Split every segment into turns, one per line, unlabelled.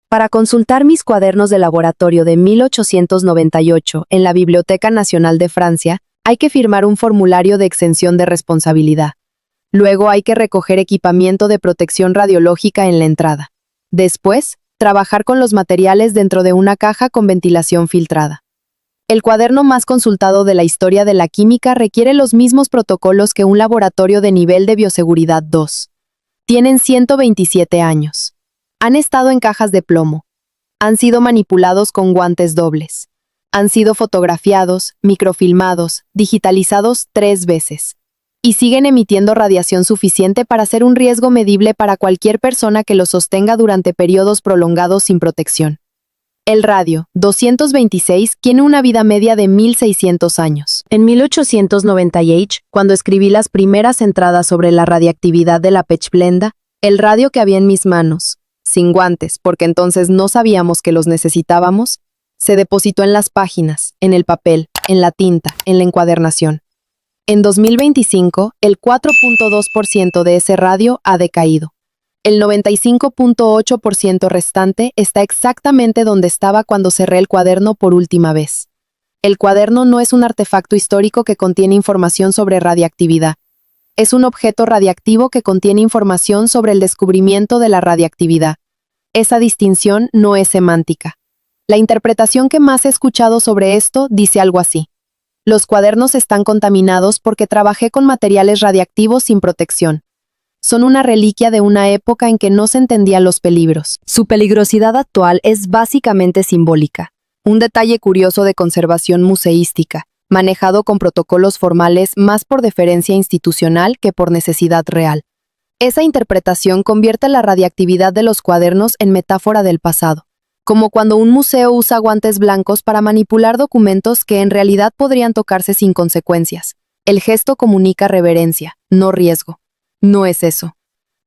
Para consultar mis cuadernos de laboratorio de 1898 en la Biblioteca Nacional de Francia, hay que firmar un formulario de exención de responsabilidad. Luego hay que recoger equipamiento de protección radiológica en la entrada. Después, trabajar con los materiales dentro de una caja con ventilación filtrada. El cuaderno más consultado de la historia de la química requiere los mismos protocolos que un laboratorio de nivel de bioseguridad 2. Tienen 127 años. Han estado en cajas de plomo. Han sido manipulados con guantes dobles. Han sido fotografiados, microfilmados, digitalizados 3 veces. Y siguen emitiendo radiación suficiente para ser un riesgo medible para cualquier persona que los sostenga durante periodos prolongados sin protección. El radio, 226, tiene una vida media de 1600 años. En 1898, cuando escribí las primeras entradas sobre la radiactividad de la pechblenda, el radio que había en mis manos, sin guantes, porque entonces no sabíamos que los necesitábamos, se depositó en las páginas, en el papel, en la tinta, en la encuadernación. En 2025, el 4.2% de ese radio ha decaído. El 95.8% restante está exactamente donde estaba cuando cerré el cuaderno por última vez. El cuaderno no es un artefacto histórico que contiene información sobre radiactividad. Es un objeto radiactivo que contiene información sobre el descubrimiento de la radiactividad. Esa distinción no es semántica. La interpretación que más he escuchado sobre esto dice algo así. Los cuadernos están contaminados porque trabajé con materiales radiactivos sin protección. Son una reliquia de una época en que no se entendían los peligros. Su peligrosidad actual es básicamente simbólica. Un detalle curioso de conservación museística, manejado con protocolos formales más por deferencia institucional que por necesidad real. Esa interpretación convierte la radiactividad de los cuadernos en metáfora del pasado, como cuando un museo usa guantes blancos para manipular documentos que en realidad podrían tocarse sin consecuencias. El gesto comunica reverencia, no riesgo. No es eso.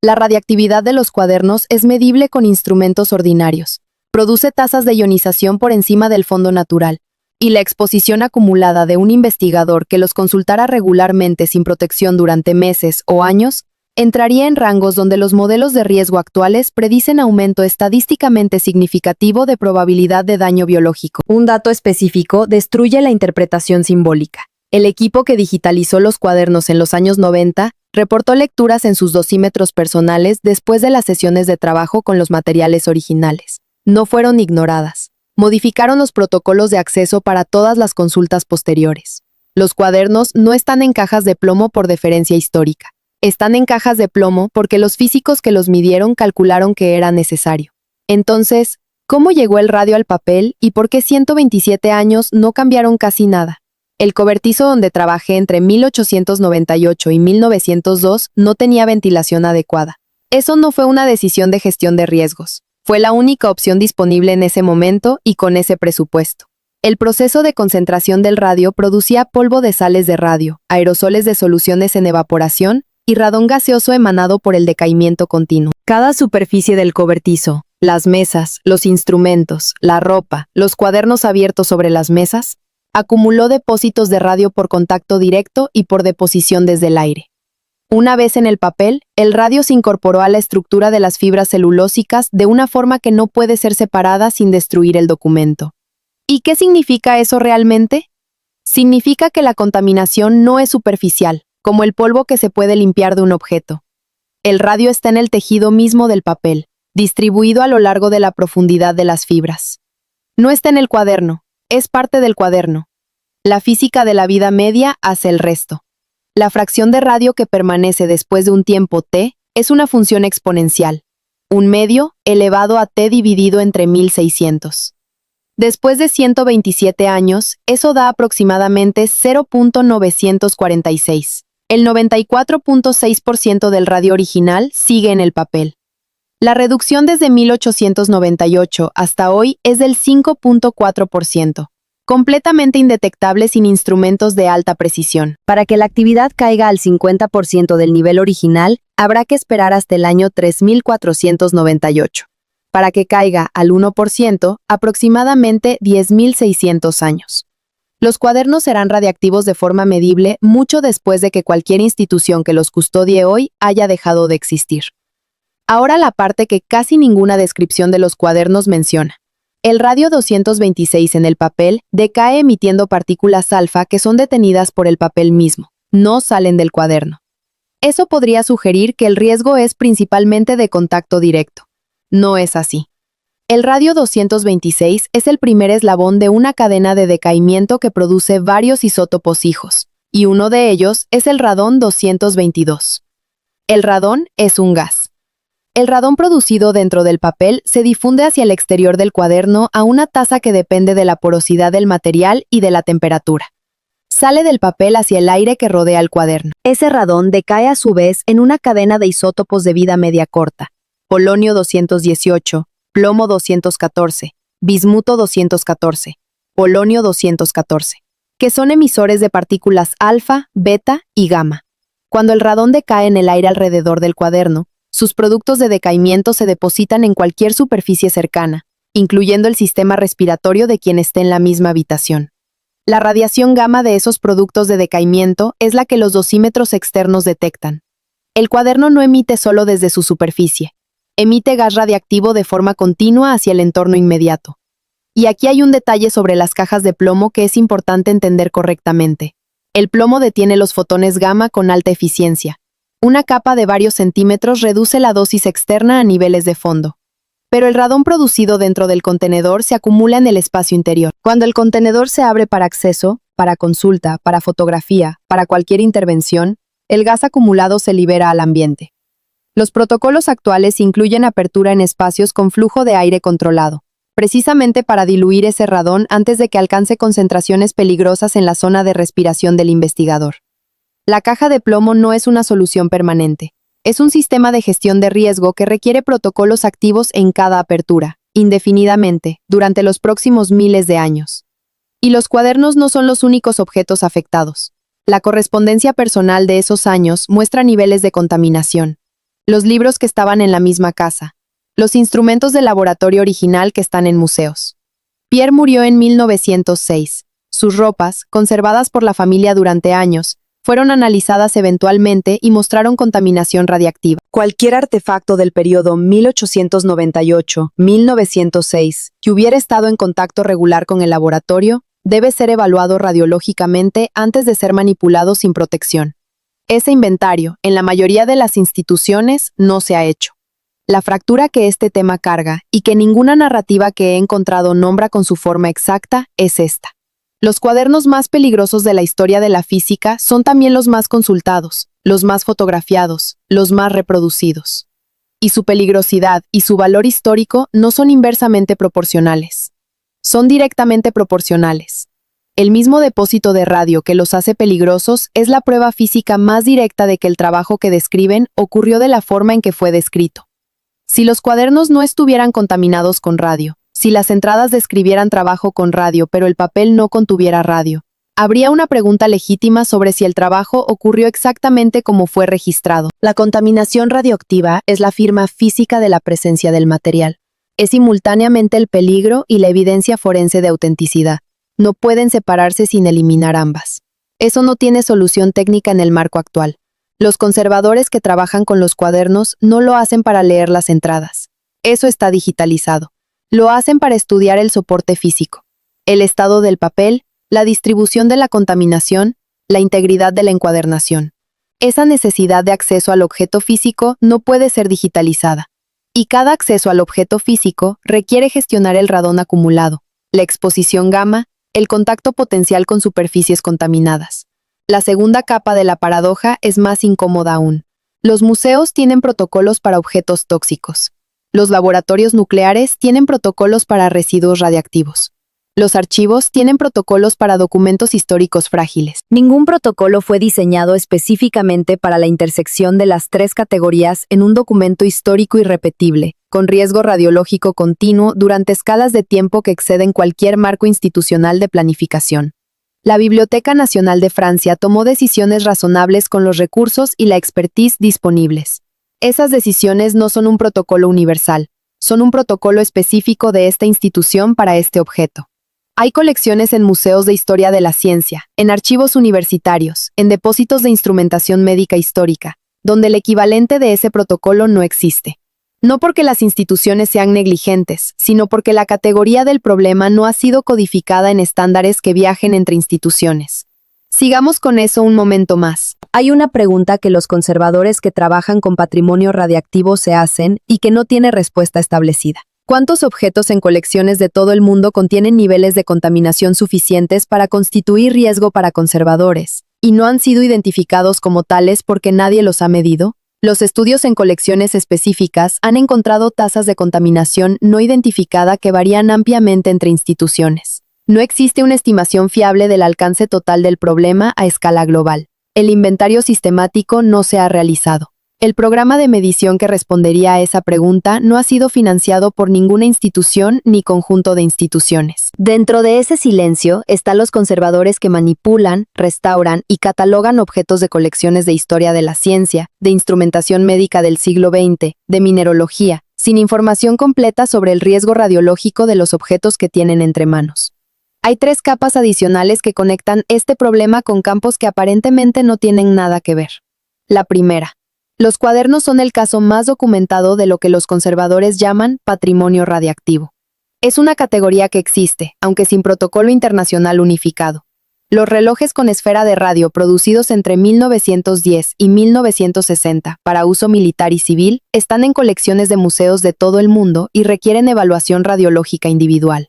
La radiactividad de los cuadernos es medible con instrumentos ordinarios. Produce tasas de ionización por encima del fondo natural, y la exposición acumulada de un investigador que los consultara regularmente sin protección durante meses o años, entraría en rangos donde los modelos de riesgo actuales predicen aumento estadísticamente significativo de probabilidad de daño biológico. Un dato específico destruye la interpretación simbólica. El equipo que digitalizó los cuadernos en los años 90 reportó lecturas en sus dosímetros personales después de las sesiones de trabajo con los materiales originales. No fueron ignoradas. Modificaron los protocolos de acceso para todas las consultas posteriores. Los cuadernos no están en cajas de plomo por deferencia histórica. Están en cajas de plomo porque los físicos que los midieron calcularon que era necesario. Entonces, ¿cómo llegó el radio al papel y por qué 127 años no cambiaron casi nada? El cobertizo donde trabajé entre 1898 y 1902 no tenía ventilación adecuada. Eso no fue una decisión de gestión de riesgos. Fue la única opción disponible en ese momento y con ese presupuesto. El proceso de concentración del radio producía polvo de sales de radio, aerosoles de soluciones en evaporación y radón gaseoso emanado por el decaimiento continuo. Cada superficie del cobertizo, las mesas, los instrumentos, la ropa, los cuadernos abiertos sobre las mesas, acumuló depósitos de radio por contacto directo y por deposición desde el aire. Una vez en el papel, el radio se incorporó a la estructura de las fibras celulósicas de una forma que no puede ser separada sin destruir el documento. ¿Y qué significa eso realmente? Significa que la contaminación no es superficial, como el polvo que se puede limpiar de un objeto. El radio está en el tejido mismo del papel, distribuido a lo largo de la profundidad de las fibras. No está en el cuaderno, es parte del cuaderno. La física de la vida media hace el resto. La fracción de radio que permanece después de un tiempo t es una función exponencial, un medio elevado a t dividido entre 1600. Después de 127 años, eso da aproximadamente 0.946. El 94.6% del radio original sigue en el papel. La reducción desde 1898 hasta hoy es del 5.4%. Completamente indetectable sin instrumentos de alta precisión. Para que la actividad caiga al 50% del nivel original, habrá que esperar hasta el año 3498. Para que caiga al 1%, aproximadamente 10.600 años. Los cuadernos serán radiactivos de forma medible mucho después de que cualquier institución que los custodie hoy haya dejado de existir. Ahora la parte que casi ninguna descripción de los cuadernos menciona. El radio 226 en el papel decae emitiendo partículas alfa que son detenidas por el papel mismo, no salen del cuaderno. Eso podría sugerir que el riesgo es principalmente de contacto directo. No es así. El radio 226 es el primer eslabón de una cadena de decaimiento que produce varios isótopos hijos, y uno de ellos es el radón 222. El radón es un gas. El radón producido dentro del papel se difunde hacia el exterior del cuaderno a una tasa que depende de la porosidad del material y de la temperatura. Sale del papel hacia el aire que rodea el cuaderno. Ese radón decae a su vez en una cadena de isótopos de vida media corta: polonio 218, plomo 214, bismuto 214, polonio 214, que son emisores de partículas alfa, beta y gamma. Cuando el radón decae en el aire alrededor del cuaderno, sus productos de decaimiento se depositan en cualquier superficie cercana, incluyendo el sistema respiratorio de quien esté en la misma habitación. La radiación gamma de esos productos de decaimiento es la que los dosímetros externos detectan. El cuaderno no emite solo desde su superficie, emite gas radiactivo de forma continua hacia el entorno inmediato. Y aquí hay un detalle sobre las cajas de plomo que es importante entender correctamente. El plomo detiene los fotones gamma con alta eficiencia. Una capa de varios centímetros reduce la dosis externa a niveles de fondo. Pero el radón producido dentro del contenedor se acumula en el espacio interior. Cuando el contenedor se abre para acceso, para consulta, para fotografía, para cualquier intervención, el gas acumulado se libera al ambiente. Los protocolos actuales incluyen apertura en espacios con flujo de aire controlado, precisamente para diluir ese radón antes de que alcance concentraciones peligrosas en la zona de respiración del investigador. La caja de plomo no es una solución permanente. Es un sistema de gestión de riesgo que requiere protocolos activos en cada apertura, indefinidamente, durante los próximos miles de años. Y los cuadernos no son los únicos objetos afectados. La correspondencia personal de esos años muestra niveles de contaminación. Los libros que estaban en la misma casa. Los instrumentos de laboratorio original que están en museos. Pierre murió en 1906. Sus ropas, conservadas por la familia durante años, fueron analizadas eventualmente y mostraron contaminación radiactiva. Cualquier artefacto del periodo 1898-1906 que hubiera estado en contacto regular con el laboratorio debe ser evaluado radiológicamente antes de ser manipulado sin protección. Ese inventario, en la mayoría de las instituciones, no se ha hecho. La fractura que este tema carga, y que ninguna narrativa que he encontrado nombra con su forma exacta, es esta. Los cuadernos más peligrosos de la historia de la física son también los más consultados, los más fotografiados, los más reproducidos. Y su peligrosidad y su valor histórico no son inversamente proporcionales. Son directamente proporcionales. El mismo depósito de radio que los hace peligrosos es la prueba física más directa de que el trabajo que describen ocurrió de la forma en que fue descrito. Si los cuadernos no estuvieran contaminados con radio, si las entradas describieran trabajo con radio pero el papel no contuviera radio, habría una pregunta legítima sobre si el trabajo ocurrió exactamente como fue registrado. La contaminación radioactiva es la firma física de la presencia del material. Es simultáneamente el peligro y la evidencia forense de autenticidad. No pueden separarse sin eliminar ambas. Eso no tiene solución técnica en el marco actual. Los conservadores que trabajan con los cuadernos no lo hacen para leer las entradas. Eso está digitalizado. Lo hacen para estudiar el soporte físico, el estado del papel, la distribución de la contaminación, la integridad de la encuadernación. Esa necesidad de acceso al objeto físico no puede ser digitalizada. Y cada acceso al objeto físico requiere gestionar el radón acumulado, la exposición gamma, el contacto potencial con superficies contaminadas. La segunda capa de la paradoja es más incómoda aún. Los museos tienen protocolos para objetos tóxicos. Los laboratorios nucleares tienen protocolos para residuos radiactivos. Los archivos tienen protocolos para documentos históricos frágiles. Ningún protocolo fue diseñado específicamente para la intersección de las tres categorías en un documento histórico irrepetible, con riesgo radiológico continuo durante escalas de tiempo que exceden cualquier marco institucional de planificación. La Biblioteca Nacional de Francia tomó decisiones razonables con los recursos y la expertise disponibles. Esas decisiones no son un protocolo universal, son un protocolo específico de esta institución para este objeto. Hay colecciones en museos de historia de la ciencia, en archivos universitarios, en depósitos de instrumentación médica histórica, donde el equivalente de ese protocolo no existe. No porque las instituciones sean negligentes, sino porque la categoría del problema no ha sido codificada en estándares que viajen entre instituciones. Sigamos con eso un momento más.
Hay una pregunta que los conservadores que trabajan con patrimonio radiactivo se hacen y que no tiene respuesta establecida. ¿Cuántos objetos en colecciones de todo el mundo contienen niveles de contaminación suficientes para constituir riesgo para conservadores, y no han sido identificados como tales porque nadie los ha medido? Los estudios en colecciones específicas han encontrado tasas de contaminación no identificada que varían ampliamente entre instituciones. No existe una estimación fiable del alcance total del problema a escala global. El inventario sistemático no se ha realizado. El programa de medición que respondería a esa pregunta no ha sido financiado por ninguna institución ni conjunto de instituciones. Dentro de ese silencio están los conservadores que manipulan, restauran y catalogan objetos de colecciones de historia de la ciencia, de instrumentación médica del siglo XX, de mineralogía, sin información completa sobre el riesgo radiológico de los objetos que tienen entre manos. Hay 3 capas adicionales que conectan este problema con campos que aparentemente no tienen nada que ver. La primera. Los cuadernos son el caso más documentado de lo que los conservadores llaman patrimonio radiactivo. Es una categoría que existe, aunque sin protocolo internacional unificado. Los relojes con esfera de radio producidos entre 1910 y 1960 para uso militar y civil están en colecciones de museos de todo el mundo y requieren evaluación radiológica individual.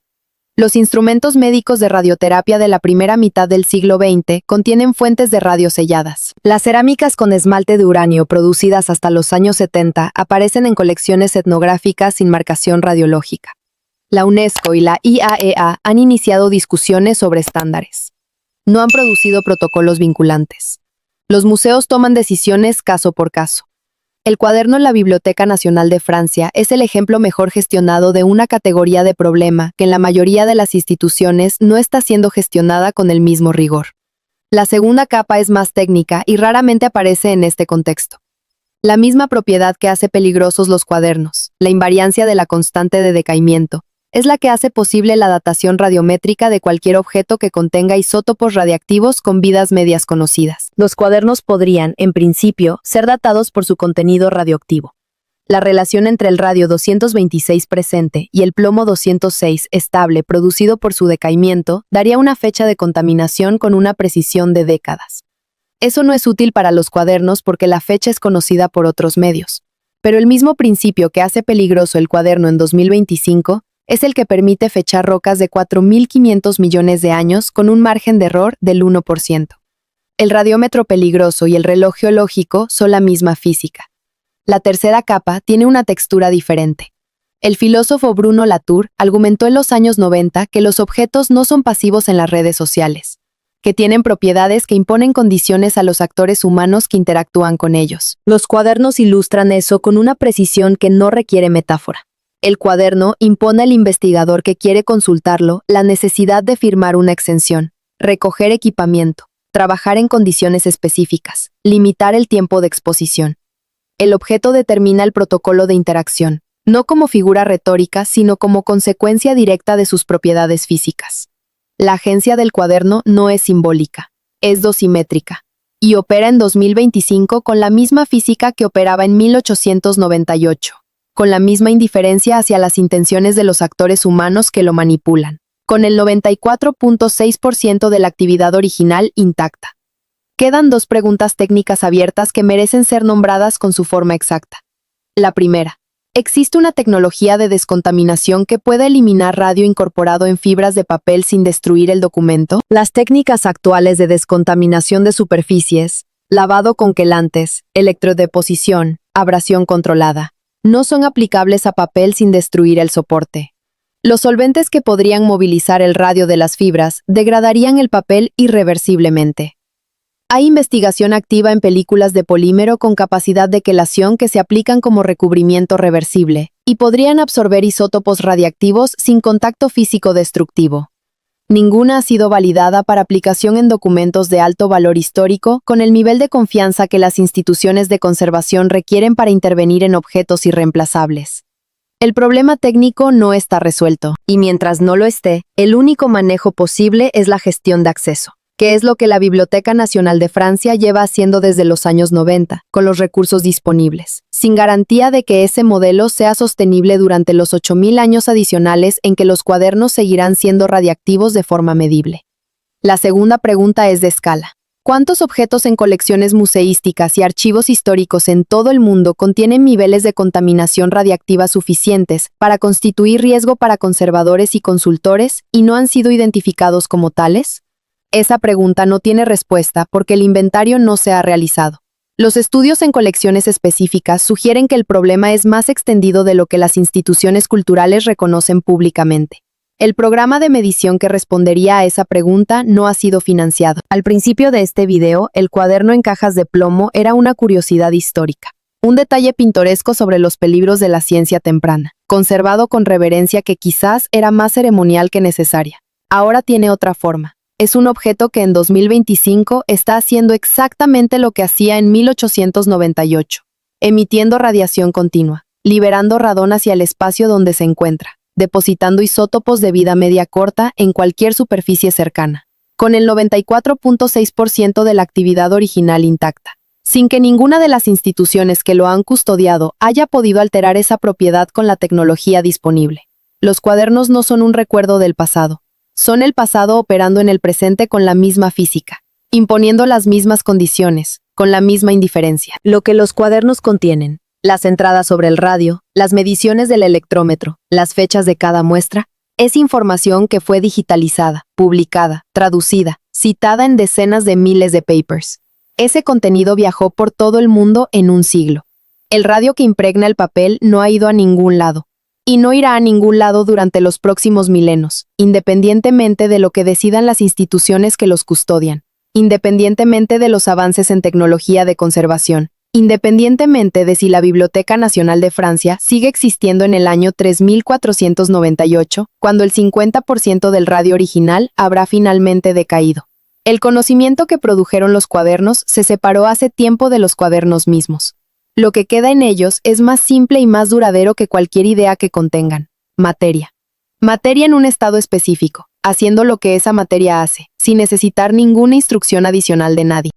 Los instrumentos médicos de radioterapia de la primera mitad del siglo XX contienen fuentes de radio selladas. Las cerámicas con esmalte de uranio producidas hasta los años 70 aparecen en colecciones etnográficas sin marcación radiológica. La UNESCO y la IAEA han iniciado discusiones sobre estándares. No han producido protocolos vinculantes. Los museos toman decisiones caso por caso. El cuaderno en la Biblioteca Nacional de Francia es el ejemplo mejor gestionado de una categoría de problema que en la mayoría de las instituciones no está siendo gestionada con el mismo rigor. La segunda capa es más técnica y raramente aparece en este contexto. La misma propiedad que hace peligrosos los cuadernos, la invariancia de la constante de decaimiento, es la que hace posible la datación radiométrica de cualquier objeto que contenga isótopos radiactivos con vidas medias conocidas. Los cuadernos podrían, en principio, ser datados por su contenido radioactivo. La relación entre el radio 226 presente y el plomo 206 estable producido por su decaimiento daría una fecha de contaminación con una precisión de décadas. Eso no es útil para los cuadernos porque la fecha es conocida por otros medios. Pero el mismo principio que hace peligroso el cuaderno en 2025 es el que permite fechar rocas de 4.500 millones de años con un margen de error del 1%. El radiómetro peligroso y el reloj geológico son la misma física. La tercera capa tiene una textura diferente. El filósofo Bruno Latour argumentó en los años 90 que los objetos no son pasivos en las redes sociales, que tienen propiedades que imponen condiciones a los actores humanos que interactúan con ellos. Los cuadernos ilustran eso con una precisión que no requiere metáfora. El cuaderno impone al investigador que quiere consultarlo la necesidad de firmar una exención, recoger equipamiento, trabajar en condiciones específicas, limitar el tiempo de exposición. El objeto determina el protocolo de interacción, no como figura retórica, sino como consecuencia directa de sus propiedades físicas. La agencia del cuaderno no es simbólica, es dosimétrica, y opera en 2025 con la misma física que operaba en 1898. Con la misma indiferencia hacia las intenciones de los actores humanos que lo manipulan, con el 94.6% de la actividad original intacta. Quedan 2 preguntas técnicas abiertas que merecen ser nombradas con su forma exacta. La primera, ¿existe una tecnología de descontaminación que pueda eliminar radio incorporado en fibras de papel sin destruir el documento? Las técnicas actuales de descontaminación de superficies, lavado con quelantes, electrodeposición, abrasión controlada, no son aplicables a papel sin destruir el soporte. Los solventes que podrían movilizar el radio de las fibras degradarían el papel irreversiblemente. Hay investigación activa en películas de polímero con capacidad de quelación que se aplican como recubrimiento reversible y podrían absorber isótopos radiactivos sin contacto físico destructivo. Ninguna ha sido validada para aplicación en documentos de alto valor histórico con el nivel de confianza que las instituciones de conservación requieren para intervenir en objetos irreemplazables. El problema técnico no está resuelto, y mientras no lo esté, el único manejo posible es la gestión de acceso.
que es lo que la Biblioteca Nacional de Francia lleva haciendo desde los años 90, con los recursos disponibles, sin garantía de que ese modelo sea sostenible durante los 8.000 años adicionales en que los cuadernos seguirán siendo radiactivos de forma medible. La segunda pregunta es de escala. ¿Cuántos objetos en colecciones museísticas y archivos históricos en todo el mundo contienen niveles de contaminación radiactiva suficientes para constituir riesgo para conservadores y consultores y no han sido identificados como tales? Esa pregunta no tiene respuesta porque el inventario no se ha realizado. Los estudios en colecciones específicas sugieren que el problema es más extendido de lo que las instituciones culturales reconocen públicamente. El programa de medición que respondería a esa pregunta no ha sido financiado. Al principio de este video, el cuaderno en cajas de plomo era una curiosidad histórica. Un detalle pintoresco sobre los peligros de la ciencia temprana, conservado con reverencia que quizás era más ceremonial que necesaria. Ahora tiene otra forma. Es un objeto que en 2025 está haciendo exactamente lo que hacía en 1898, emitiendo radiación continua, liberando radón hacia el espacio donde se encuentra, depositando isótopos de vida media corta en cualquier superficie cercana, con el 94.6% de la actividad original intacta, sin que ninguna de las instituciones que lo han custodiado haya podido alterar esa propiedad con la tecnología disponible. Los cuadernos no son un recuerdo del pasado, son el pasado operando en el presente con la misma física, imponiendo las mismas condiciones, con la misma indiferencia. Lo que los cuadernos contienen, las entradas sobre el radio, las mediciones del electrómetro, las fechas de cada muestra, es información que fue digitalizada, publicada, traducida, citada en decenas de miles de papers. Ese contenido viajó por todo el mundo en un siglo. El radio que impregna el papel no ha ido a ningún lado, y no irá a ningún lado durante los próximos milenios, independientemente de lo que decidan las instituciones que los custodian, independientemente de los avances en tecnología de conservación, independientemente de si la Biblioteca Nacional de Francia sigue existiendo en el año 3498, cuando el 50% del radio original habrá finalmente decaído. El conocimiento que produjeron los cuadernos se separó hace tiempo de los cuadernos mismos. Lo que queda en ellos es más simple y más duradero que cualquier idea que contengan. Materia. Materia en un estado específico, haciendo lo que esa materia hace, sin necesitar ninguna instrucción adicional de nadie.